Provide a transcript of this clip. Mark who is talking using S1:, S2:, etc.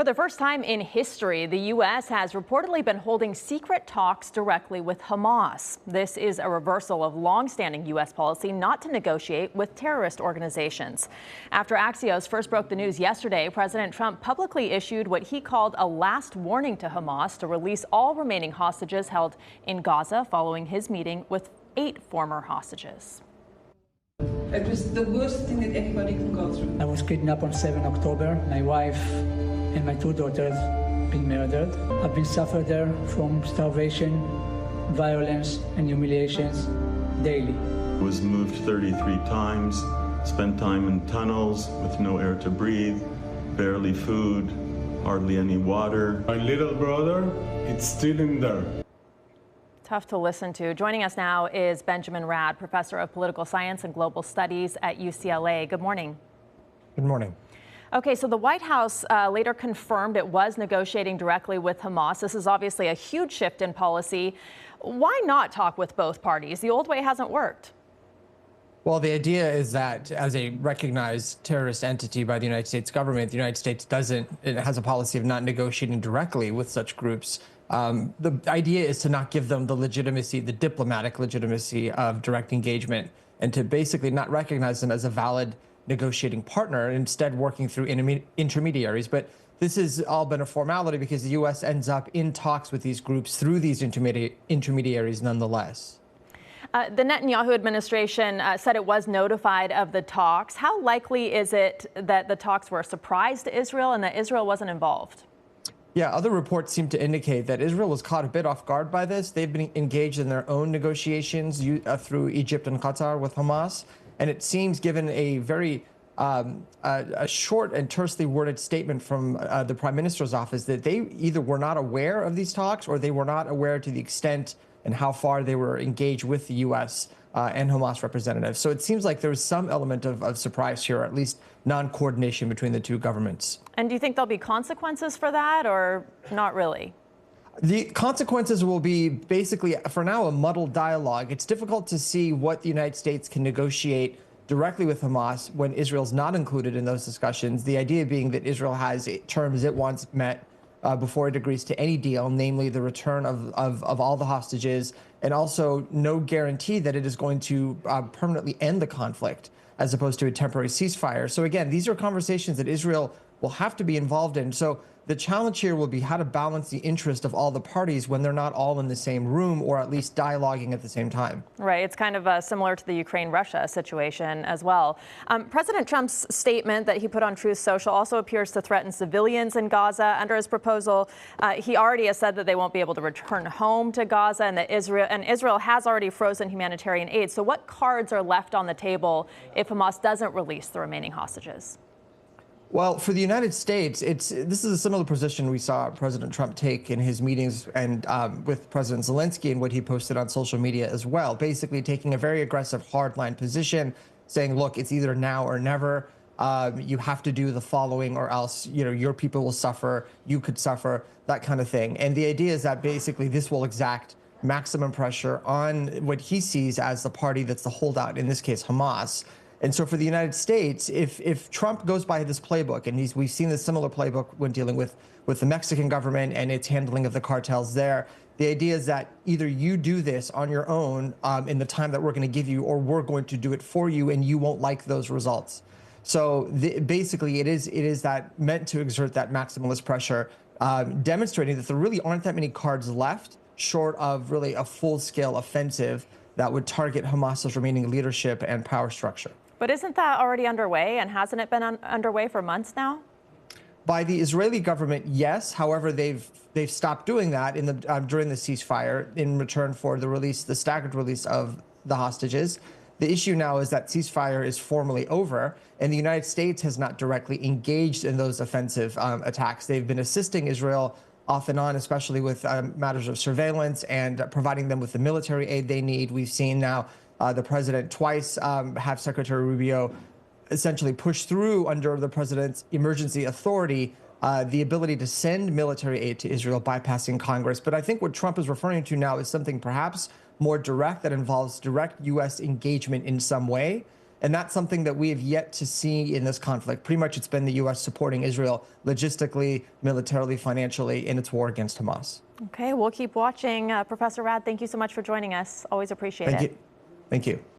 S1: For the first time in history, the U.S. has reportedly been holding secret talks directly with Hamas. This is a reversal of longstanding U.S. policy not to negotiate with terrorist organizations. After Axios first broke the news yesterday, President Trump publicly issued what he called a last warning to Hamas to release all remaining hostages held in Gaza following his meeting with 8 former hostages.
S2: It was the worst thing that anybody can go through.
S3: I was kidnapped on 7 October. My wife and my 2 daughters been murdered. I've been suffered there from starvation, violence, and humiliations daily.
S4: Was moved 33 times, spent time in tunnels with no air to breathe, barely food, hardly any water.
S5: My little brother, it's still in there.
S1: Tough to listen to. Joining us now is Benjamin Radd, professor of political science and global studies at UCLA. Good morning.
S6: Good morning.
S1: Okay, so the White House later confirmed it was negotiating directly with Hamas. This is obviously a huge shift in policy. Why not talk with both parties? The old way hasn't worked.
S6: Well, the idea is that as a recognized terrorist entity by the United States government, the United States it has a policy of not negotiating directly with such groups. The idea is to not give them the legitimacy, the diplomatic legitimacy of direct engagement, and to basically not recognize them as a valid negotiating partner, instead working through intermediaries. But this has all been a formality because the U.S. ends up in talks with these groups through these intermediaries nonetheless.
S1: The Netanyahu administration said it was notified of the talks. How likely is it that the talks were a surprise to Israel and that Israel wasn't involved?
S6: Yeah, other reports seem to indicate that Israel was caught a bit off guard by this. They've been engaged in their own negotiations through Egypt and Qatar with Hamas. And it seems, given a very a short and tersely worded statement from the Prime Minister's office, that they either were not aware of these talks or they were not aware to the extent and how far they were engaged with the U.S. And Hamas representatives. So it seems like there was some element of surprise here, or at least non-coordination between the two governments.
S1: And do you think there'll be consequences for that, or not really?
S6: The consequences will be basically, for now, a muddled dialogue. It's difficult to see what the United States can negotiate directly with Hamas when Israel's not included in those discussions. The idea being that Israel has terms it wants met before it agrees to any deal, namely the return of all the hostages, and also no guarantee that it is going to permanently end the conflict as opposed to a temporary ceasefire. So again, these are conversations that Israel will have to be involved in. So the challenge here will be how to balance the interest of all the parties when they're not all in the same room, or at least dialoguing at the same time.
S1: Right. It's kind of similar to the Ukraine-Russia situation as well. President Trump's statement that he put on Truth Social also appears to threaten civilians in Gaza. Under his proposal, he already has said that they won't be able to return home to Gaza, and that Israel has already frozen humanitarian aid. So what cards are left on the table if Hamas doesn't release the remaining hostages?
S6: Well, for the United States, this is a similar position we saw President Trump take in his meetings and with President Zelensky and what he posted on social media as well, basically taking a very aggressive hardline position, saying, look, it's either now or never. You have to do the following or else, your people will suffer, you could suffer, that kind of thing. And the idea is that basically this will exact maximum pressure on what he sees as the party that's the holdout, in this case, Hamas. And so for the United States, if Trump goes by this playbook, and we've seen this similar playbook when dealing with the Mexican government and its handling of the cartels there, the idea is that either you do this on your own in the time that we're going to give you, or we're going to do it for you, and you won't like those results. So basically, it is that meant to exert that maximalist pressure, demonstrating that there really aren't that many cards left, short of really a full-scale offensive that would target Hamas's remaining leadership and power structure.
S1: But isn't that already underway, and hasn't it been underway for months now?
S6: By the Israeli government, yes. However, they've stopped doing that during the ceasefire in return for the staggered release of the hostages. The issue now is that ceasefire is formally over, and the United States has not directly engaged in those offensive attacks. They've been assisting Israel off and on, especially with matters of surveillance and providing them with the military aid they need. We've seen now the president twice have Secretary Rubio essentially push through, under the president's emergency authority, the ability to send military aid to Israel, bypassing Congress. But I think what Trump is referring to now is something perhaps more direct, that involves direct U.S. engagement in some way. And that's something that we have yet to see in this conflict. Pretty much it's been the U.S. supporting Israel logistically, militarily, financially in its war against Hamas.
S1: Okay, we'll keep watching. Professor Radd, thank you so much for joining us. Always appreciate it.
S6: Thank you.